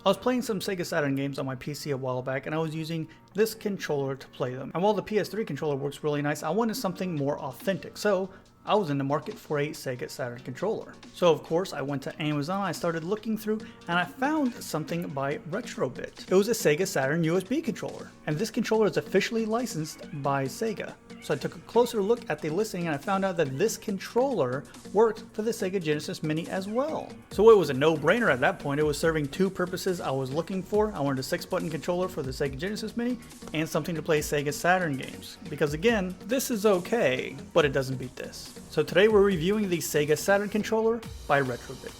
I was playing some Sega Saturn games on my PC a while back, and I was using this controller to play them. And while the PS3 controller works really nice, I wanted something more authentic, so I was in the market for a Sega Saturn controller. So of course I went to Amazon, I started looking through, and I found something by Retrobit. It was a Sega Saturn USB controller, and this controller is officially licensed by Sega. So I took a closer look at the listing and I found out that this controller worked for the Sega Genesis Mini as well. So it was a no-brainer at that point. It was serving two purposes I was looking for. I wanted a 6-button controller for the Sega Genesis Mini and something to play Sega Saturn games. Because again, this is okay, but it doesn't beat this. So today we're reviewing the Sega Saturn Controller by Retrobit.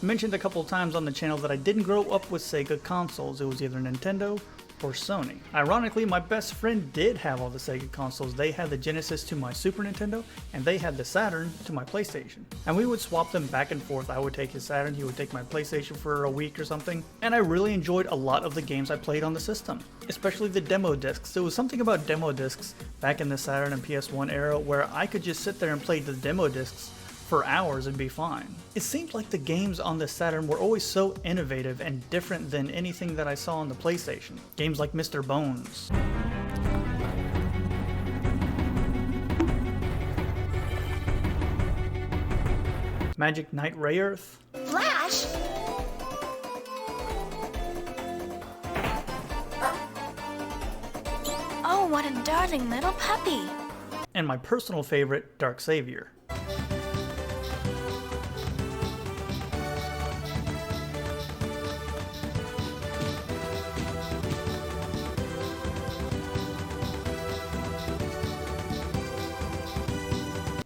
I mentioned a couple times on the channel that I didn't grow up with Sega consoles. It was either Nintendo or Sony. Ironically, my best friend did have all the Sega consoles. They had the Genesis to my Super Nintendo, and they had the Saturn to my PlayStation. And we would swap them back and forth. I would take his Saturn, he would take my PlayStation for a week or something. And I really enjoyed a lot of the games I played on the system, especially the demo discs. There was something about demo discs back in the Saturn and PS1 era where I could just sit there and play the demo discs for hours and be fine. It seemed like the games on the Saturn were always so innovative and different than anything that I saw on the PlayStation. Games like Mr. Bones, Magic Knight Rayearth, Flash? Oh, what a darling little puppy. and my personal favorite, Dark Savior.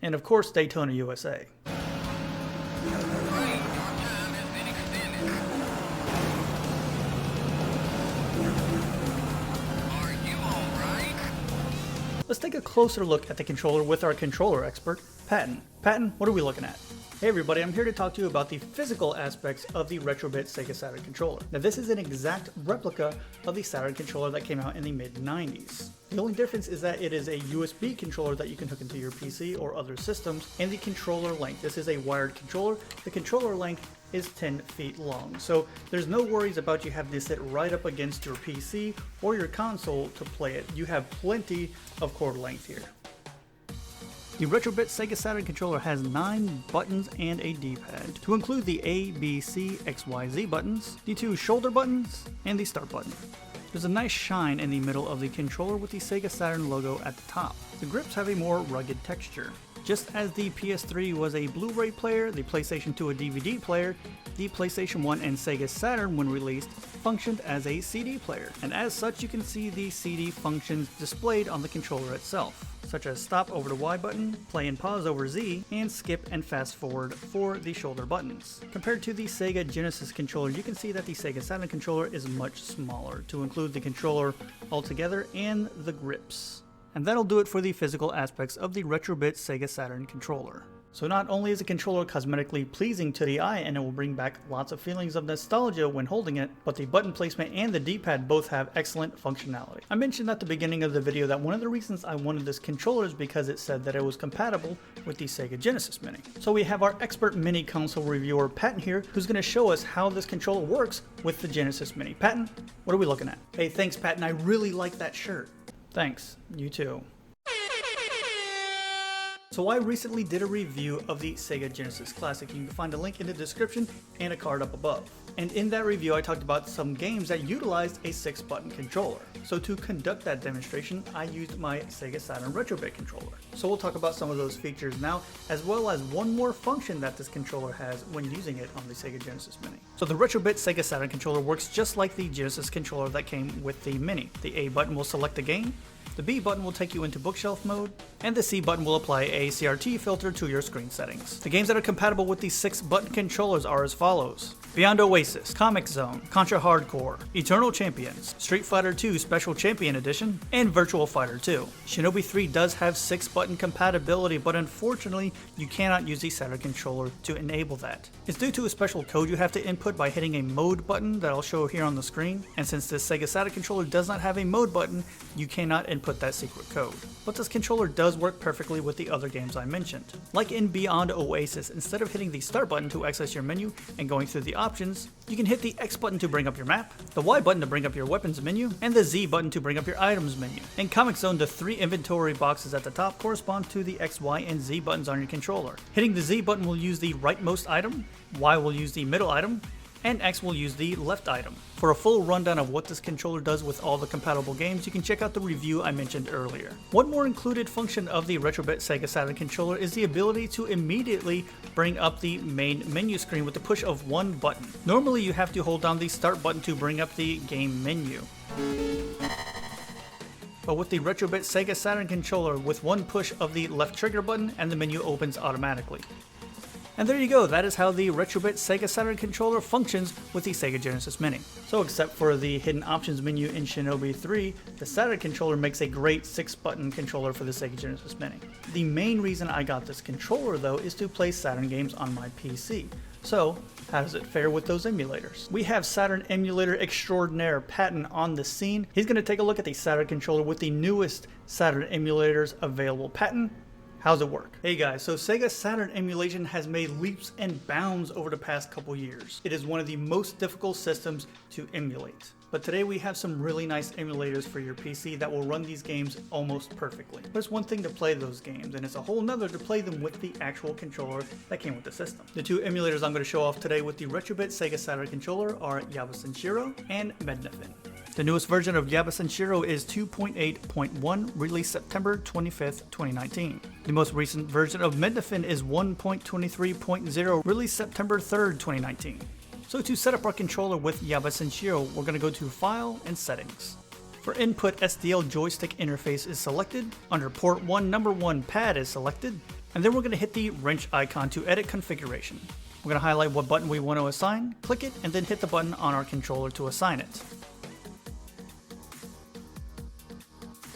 And of course, Daytona, USA. Let's take a closer look at the controller with our controller expert, Patton. Patton, what are we looking at? Hey everybody, I'm here to talk to you about the physical aspects of the Retrobit Sega Saturn controller. Now this is an exact replica of the Saturn controller that came out in the mid-90s. The only difference is that it is a USB controller that you can hook into your PC or other systems, and the controller length. This is a wired controller. The controller length is 10 feet long, so there's no worries about you having to sit right up against your PC or your console to play it. You have plenty of cord length here. The Retrobit Sega Saturn controller has 9 buttons and a D-pad, to include the A, B, C, X, Y, Z buttons, the 2 shoulder buttons, and the start button. There's a nice shine in the middle of the controller with the Sega Saturn logo at the top. The grips have a more rugged texture. Just as the PS3 was a Blu-ray player, the PlayStation 2 a DVD player, the PlayStation 1 and Sega Saturn, when released, functioned as a CD player. And as such, you can see the CD functions displayed on the controller itself, such as stop over the Y button, play and pause over Z, and skip and fast forward for the shoulder buttons. Compared to the Sega Genesis controller, you can see that the Sega Saturn controller is much smaller, to include the controller altogether and the grips. And that'll do it for the physical aspects of the Retrobit Sega Saturn controller. So not only is the controller cosmetically pleasing to the eye and it will bring back lots of feelings of nostalgia when holding it, but the button placement and the D-pad both have excellent functionality. I mentioned at the beginning of the video that one of the reasons I wanted this controller is because it said that it was compatible with the Sega Genesis Mini. So we have our expert mini console reviewer Patton here, who's going to show us how this controller works with the Genesis Mini. Patton, what are we looking at? Hey, thanks Patton, I really like that shirt. Thanks, you too. So I recently did a review of the Sega Genesis Classic. You can find a link in the description and a card up above. And in that review I talked about some games that utilized a 6-button controller. So to conduct that demonstration, I used my Sega Saturn Retrobit controller. So we'll talk about some of those features now, as well as one more function that this controller has when using it on the Sega Genesis Mini. So the Retrobit Sega Saturn controller works just like the Genesis controller that came with the Mini. The A button will select the game, the B button will take you into bookshelf mode, and the C button will apply a CRT filter to your screen settings. The games that are compatible with these 6-button controllers are as follows: Beyond Oasis, Comic Zone, Contra Hardcore, Eternal Champions, Street Fighter II Special Champion Edition, and Virtual Fighter 2. Shinobi 3 does have 6-button compatibility, but unfortunately you cannot use the Saturn controller to enable that. It's due to a special code you have to input by hitting a mode button that I'll show here on the screen, and since this Sega Saturn controller does not have a mode button, you cannot input that secret code. But this controller does work perfectly with the other games I mentioned. Like in Beyond Oasis, instead of hitting the start button to access your menu and going through the options, you can hit the X button to bring up your map, the Y button to bring up your weapons menu, and the Z button to bring up your items menu. In Comic Zone, the 3 inventory boxes at the top correspond to the X, Y, and Z buttons on your controller. Hitting the Z button will use the rightmost item, Y will use the middle item, and X will use the left item. For a full rundown of what this controller does with all the compatible games, you can check out the review I mentioned earlier. One more included function of the Retrobit Sega Saturn Controller is the ability to immediately bring up the main menu screen with the push of one button. Normally you have to hold down the start button to bring up the game menu. But with the Retrobit Sega Saturn Controller, with one push of the left trigger button and the menu opens automatically. And there you go, that is how the Retrobit Sega Saturn Controller functions with the Sega Genesis Mini. So except for the hidden options menu in Shinobi 3, the Saturn controller makes a great 6-button controller for the Sega Genesis Mini. The main reason I got this controller though is to play Saturn games on my PC. So, how does it fare with those emulators? We have Saturn emulator extraordinaire Patton on the scene. He's going to take a look at the Saturn controller with the newest Saturn emulators available. Patton, how's it work? Hey guys, so Sega Saturn emulation has made leaps and bounds over the past couple years. It is one of the most difficult systems to emulate. But today we have some really nice emulators for your PC that will run these games almost perfectly. But it's one thing to play those games, and it's a whole nother to play them with the actual controller that came with the system. The 2 emulators I'm going to show off today with the Retrobit Sega Saturn Controller are Yabasenshiro and Mednafin. The newest version of Yabasenshiro is 2.8.1, released September 25th, 2019. The most recent version of Mednafin is 1.23.0, released September 3rd, 2019. So to set up our controller with Yabasenshiro, we're going to go to File and Settings. For input, SDL joystick interface is selected, under port 1, number 1 pad is selected, and then we're going to hit the wrench icon to edit configuration. We're going to highlight what button we want to assign, click it, and then hit the button on our controller to assign it.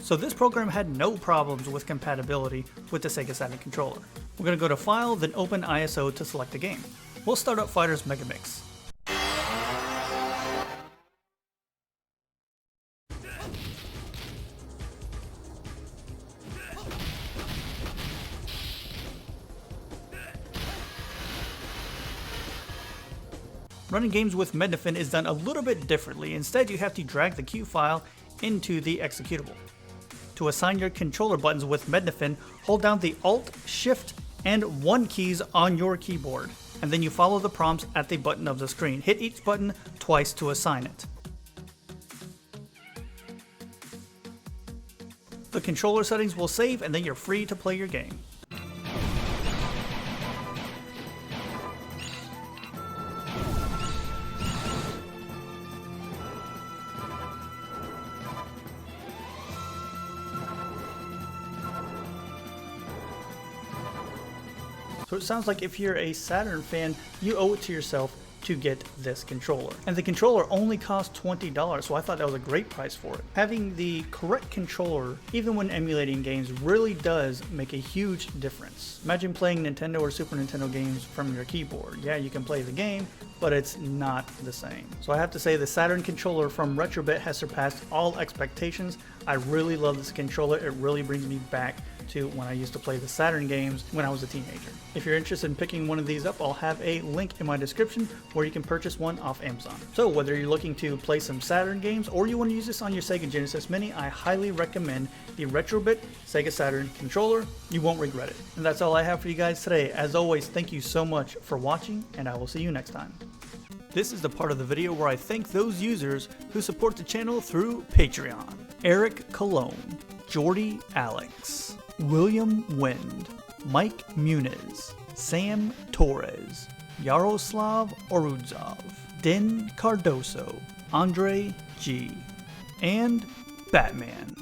So this program had no problems with compatibility with the Sega Saturn controller. We're going to go to File, then open ISO to select the game. We'll start up Fighters Megamix. Running games with Mednafin is done a little bit differently. Instead, you have to drag the Q file into the executable. To assign your controller buttons with Mednafin, hold down the Alt, Shift, and 1 keys on your keyboard, and then you follow the prompts at the button of the screen. Hit each button twice to assign it. The controller settings will save, and then you're free to play your game. So it sounds like if you're a Saturn fan, you owe it to yourself to get this controller. And the controller only costs $20, so I thought that was a great price for it. Having the correct controller, even when emulating games, really does make a huge difference. Imagine playing Nintendo or Super Nintendo games from your keyboard. Yeah, you can play the game, but it's not the same. So I have to say the Saturn controller from Retrobit has surpassed all expectations. I really love this controller. It really brings me back to when I used to play the Saturn games when I was a teenager. If you're interested in picking one of these up, I'll have a link in my description where you can purchase one off Amazon. So whether you're looking to play some Saturn games or you want to use this on your Sega Genesis Mini, I highly recommend the Retrobit Sega Saturn Controller. You won't regret it. And that's all I have for you guys today. As always, thank you so much for watching, and I will see you next time. This is the part of the video where I thank those users who support the channel through Patreon. Eric Cologne, Jordy Alex, William Wind, Mike Muniz, Sam Torres, Yaroslav Orudzov, Den Cardoso, Andre G, and Batman.